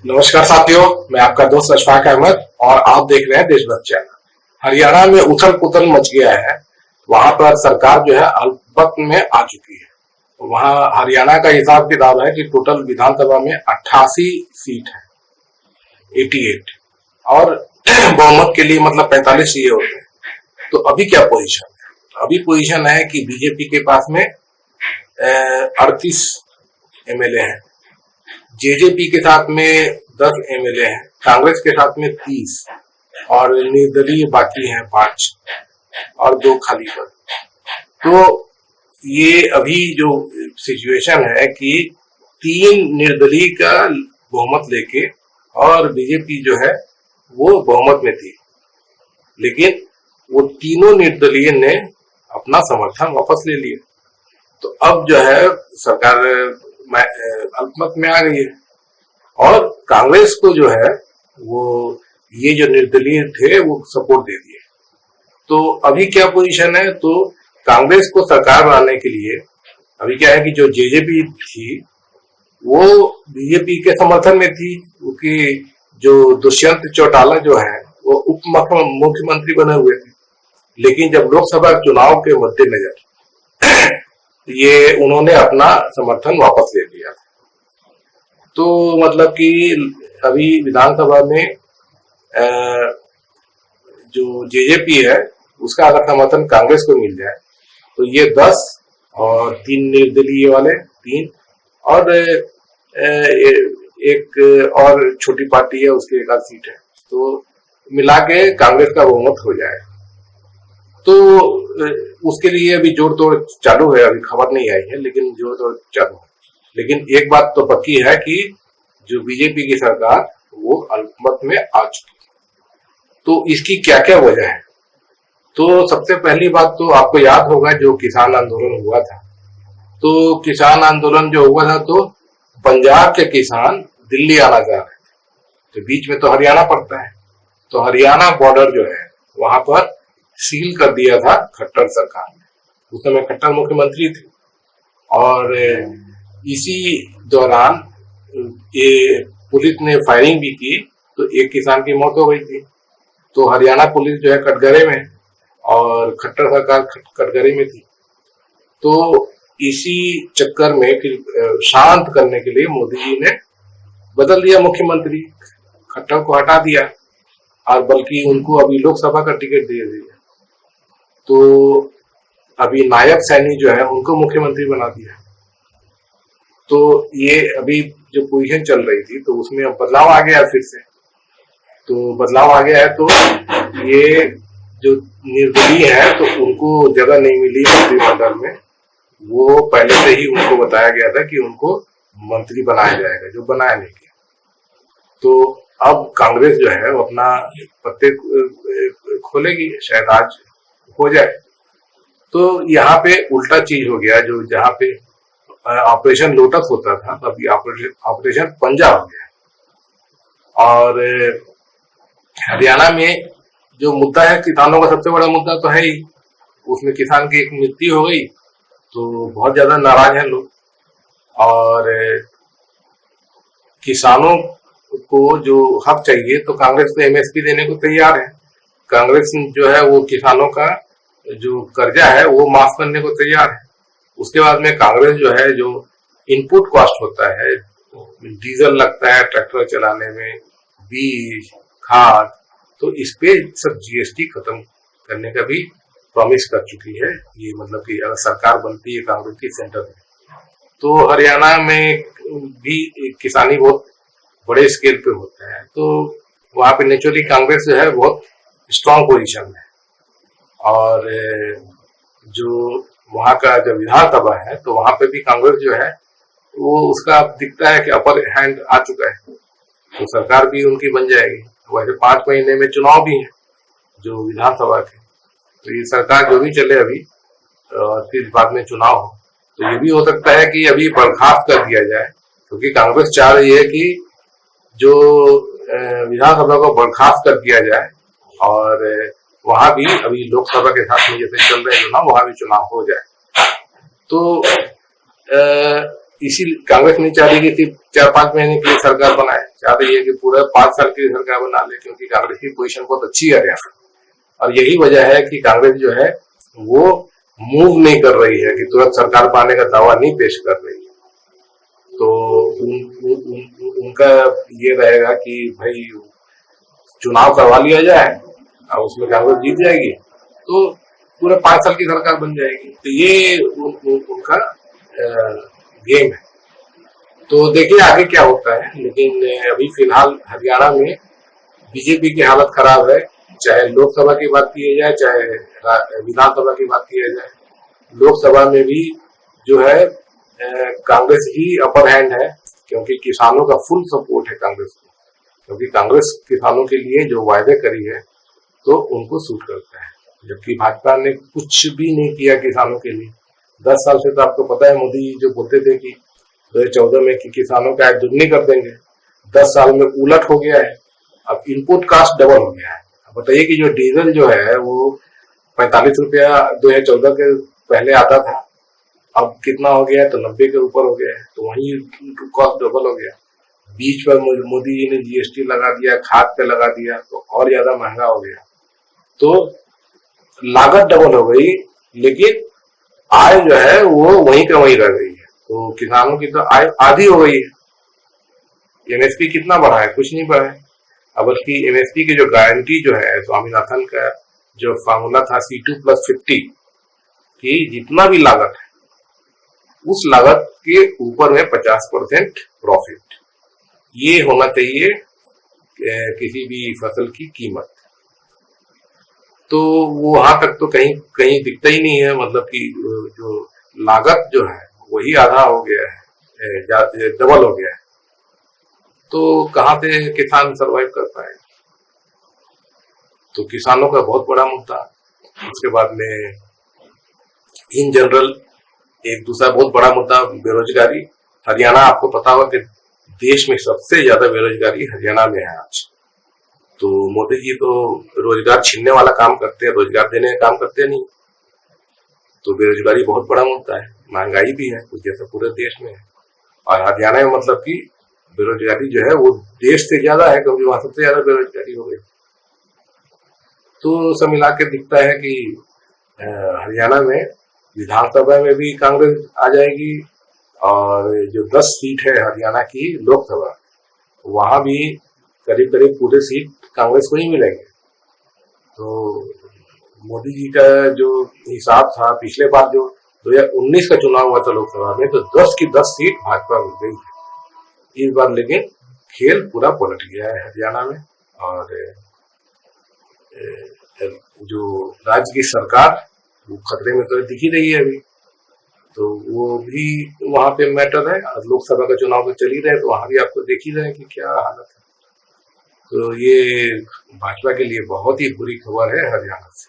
नमस्कार साथियों, मैं आपका दोस्त अशफाक अहमद और आप देख रहे हैं देशभक्त चैनल। हरियाणा में उथल पुथल मच गया है। वहां पर सरकार जो है अल्पमत में आ चुकी है। वहां हरियाणा का हिसाब किताब है कि टोटल विधानसभा में 88 सीट है, 88, और बहुमत के लिए मतलब 45 चाहिए होते हैं। तो अभी क्या पोजीशन है? अभी पोजीशन है कि बीजेपी के पास में 38 एमएलए हैं, जेजेपी के साथ में 10 एमएलए हैं, कांग्रेस के साथ में 30 और निर्दलीय बाकी हैं 5 और 2 खाली पद। तो ये अभी जो सिचुएशन है कि 3 निर्दलीय का बहुमत लेके और बीजेपी जो है वो बहुमत में थी, लेकिन वो तीनों निर्दलीय ने अपना समर्थन वापस ले लिया। तो अब जो है सरकार अल्पमत में आ गई है और कांग्रेस को जो है वो ये जो निर्दलीय थे वो सपोर्ट दे दिए। तो अभी क्या पोजीशन है? तो कांग्रेस को सरकार बनाने के लिए अभी क्या है कि जो जेजेपी थी वो बीजेपी के समर्थन में थी, क्योंकि जो दुष्यंत चौटाला जो है वो उप मुख्यमंत्री बने हुए थे, लेकिन जब लोकसभा चुनाव के मद्देनजर ये उन्होंने अपना समर्थन वापस ले लिया। तो मतलब कि अभी विधानसभा में जो जेजेपी है उसका अगर समर्थन कांग्रेस को मिल जाए तो ये 10 और 3 निर्दलीय वाले 3 और एक और छोटी पार्टी है उसकी 1 सीट है, तो मिला के कांग्रेस का बहुमत हो जाए। तो उसके लिए अभी जोड़ तोड़ चालू है, अभी खबर नहीं आई है लेकिन जोड़ तोड़ चालू है। लेकिन एक बात तो पक्की है कि जो बीजेपी की सरकार वो अल्पमत में आ चुकी है। तो इसकी क्या क्या वजह है? तो सबसे पहली बात तो आपको याद होगा जो किसान आंदोलन हुआ था। तो किसान आंदोलन जो हुआ था तो पंजाब के किसान दिल्ली आना चाह रहे थे, तो बीच में तो हरियाणा पड़ता है, तो हरियाणा बॉर्डर जो है वहां पर सील कर दिया था खट्टर सरकार ने। उस समय खट्टर मुख्यमंत्री थे और इसी दौरान ये पुलिस ने फायरिंग भी की, तो एक किसान की मौत हो गई थी। तो हरियाणा पुलिस जो है कटघरे में और खट्टर सरकार कटघरे में थी। तो इसी चक्कर में फिर शांत करने के लिए मोदी जी ने बदल दिया मुख्यमंत्री, खट्टर को हटा दिया और बल्कि उनको अभी लोकसभा का टिकट दे दिया। तो अभी नायब सैनी जो है उनको मुख्यमंत्री बना दिया। तो ये अभी जो पोजीशन चल रही थी तो उसमें अब बदलाव आ गया फिर से। तो बदलाव आ गया है तो ये जो निर्दलीय है तो उनको जगह नहीं मिली मंत्रिमंडल में। वो पहले से ही उनको बताया गया था कि उनको मंत्री बनाया जाएगा, जो बनाया नहीं गया। तो अब कांग्रेस जो है वो अपना पत्ते खोलेगी, शायद आज हो जाए। तो यहाँ पे उल्टा चीज हो गया, जो जहाँ पे ऑपरेशन लोटस होता था तभी ऑपरेशन पंजा हो गया। और हरियाणा में जो मुद्दा है किसानों का सबसे बड़ा मुद्दा तो है ही, उसमें किसान की एक मृत्यु हो गई तो बहुत ज्यादा नाराज हैं लोग। और किसानों को जो हक चाहिए तो कांग्रेस तो एमएसपी देने को तैयार है। कांग्रेस जो है वो किसानों का जो कर्जा है वो माफ करने को तैयार है। उसके बाद में कांग्रेस जो है जो इनपुट कॉस्ट होता है, डीजल लगता है ट्रैक्टर चलाने में, बीज, खाद, तो इस पे सब जीएसटी खत्म करने का भी प्रॉमिस कर चुकी है। ये मतलब कि अगर सरकार बनती है कांग्रेस की सेंटर में तो हरियाणा में भी किसानी बहुत बड़े स्केल पे होता है, तो वहां पे नेचुरली कांग्रेस जो है बहुत स्ट्रांग पोजीशन है। और जो वहां का जो विधानसभा है तो वहां पे भी कांग्रेस जो है वो उसका दिखता है कि अपर हैंड आ चुका है, तो सरकार भी उनकी बन जाएगी। वैसे 5 महीने में चुनाव भी है जो विधानसभा के, तो ये सरकार जो भी चले अभी फिर बाद में चुनाव हो, तो ये भी हो सकता है कि अभी बर्खास्त कर दिया जाए, क्योंकि कांग्रेस चाह रही है कि जो विधानसभा को बर्खास्त कर दिया जाए और वहां भी अभी लोकसभा के साथ में जैसे चल रहे चुनाव वहां भी चुनाव हो जाए। तो इसी कांग्रेस नहीं चाह रही कि सिर्फ 4-5 महीने की सरकार बनाए, चाह रही है कि पूरा 5 साल की सरकार बना ले, क्योंकि कांग्रेस की पोजीशन बहुत अच्छी है हरियाणा। और यही वजह है कि कांग्रेस जो है वो मूव नहीं कर रही है, कि तुरंत सरकार पाने का दावा नहीं पेश कर रही है। तो उनका ये रहेगा कि भाई चुनाव करवा लिया जाए और उसमें कांग्रेस जीत जाएगी तो पूरा 5 साल की सरकार बन जाएगी। तो ये उनका गेम है। तो देखिए आगे क्या होता है, लेकिन अभी फिलहाल हरियाणा में बीजेपी की हालत खराब है। चाहे लोकसभा की बात की जाए, चाहे विधानसभा की बात की जाए, लोकसभा में भी जो है कांग्रेस ही अपर हैंड है, क्योंकि किसानों का फुल सपोर्ट है कांग्रेस को, क्योंकि कांग्रेस किसानों के लिए जो वायदे करी है तो उनको सूट करता है, जबकि भाजपा ने कुछ भी नहीं किया किसानों के लिए। 10 साल से तो आपको पता है मोदी जी जो बोलते थे कि 2014 में कि किसानों का आय दुगनी कर देंगे, 10 साल में उलट हो गया है। अब इनपुट कास्ट डबल हो गया है। अब बताइए कि जो डीजल जो है वो 45 रुपया 2014 के पहले आता था, अब कितना हो गया है, तो 90 के ऊपर हो गया है। तो वही कॉस्ट डबल हो गया। बीच पर मोदी जी ने जीएसटी लगा दिया, खाद पे लगा दिया, तो और ज्यादा महंगा हो गया। तो लागत डबल हो गई, लेकिन आय जो है वो वहीं का वहीं रह गई है। तो किसानों की तो आय आधी हो गई है। एमएसपी कितना बढ़ा है? कुछ नहीं बढ़ा है। अब बल्कि एमएसपी की जो गारंटी जो है, स्वामीनाथन का जो फार्मूला था C2+50 की जितना भी लागत है, उस लागत के ऊपर में 50% प्रॉफिट, ये होना चाहिए किसी भी फसल की कीमत। तो वो वहां तक तो कहीं कहीं दिखता ही नहीं है, मतलब कि जो लागत जो है वही आधा हो गया है, डबल हो गया है। तो कहां से किसान सरवाइव कर पाए? तो किसानों का बहुत बड़ा मुद्दा। उसके बाद में इन जनरल एक दूसरा बहुत बड़ा मुद्दा बेरोजगारी। हरियाणा, आपको पता होगा कि देश में सबसे ज्यादा बेरोजगारी हरियाणा में है आज। तो मोदी जी तो रोजगार छीनने वाला काम करते हैं, रोजगार देने का काम करते नहीं। तो बेरोजगारी बहुत बड़ा मुद्दा है। महंगाई भी है कुछ जैसा पूरे देश में है, और हरियाणा में मतलब कि बेरोजगारी जो है वो देश से ज्यादा है, क्योंकि वहां सबसे ज्यादा बेरोजगारी हो गई। तो सब मिला के दिखता है कि हरियाणा में विधानसभा में भी कांग्रेस आ जाएगी, और जो 10 सीट है हरियाणा की लोकसभा, वहां भी करीब करीब पूरे सीट कांग्रेस को ही मिलेंगे। तो मोदी जी का जो हिसाब था पिछले बार जो 2019 का चुनाव हुआ था लोकसभा में, तो 10 की 10 सीट भाजपा को गई थी। इस बार लेकिन खेल पूरा पलट गया है हरियाणा में, और जो राज्य की सरकार वो खतरे में तो दिख ही रही है अभी। तो वो भी वहां पे मैटर है। और लोकसभा का चुनाव तो चल ही रहे, तो वहां भी आपको देख ही रहे हैं कि क्या हालत है। तो ये भाजपा के लिए बहुत ही बुरी खबर है हरियाणा से।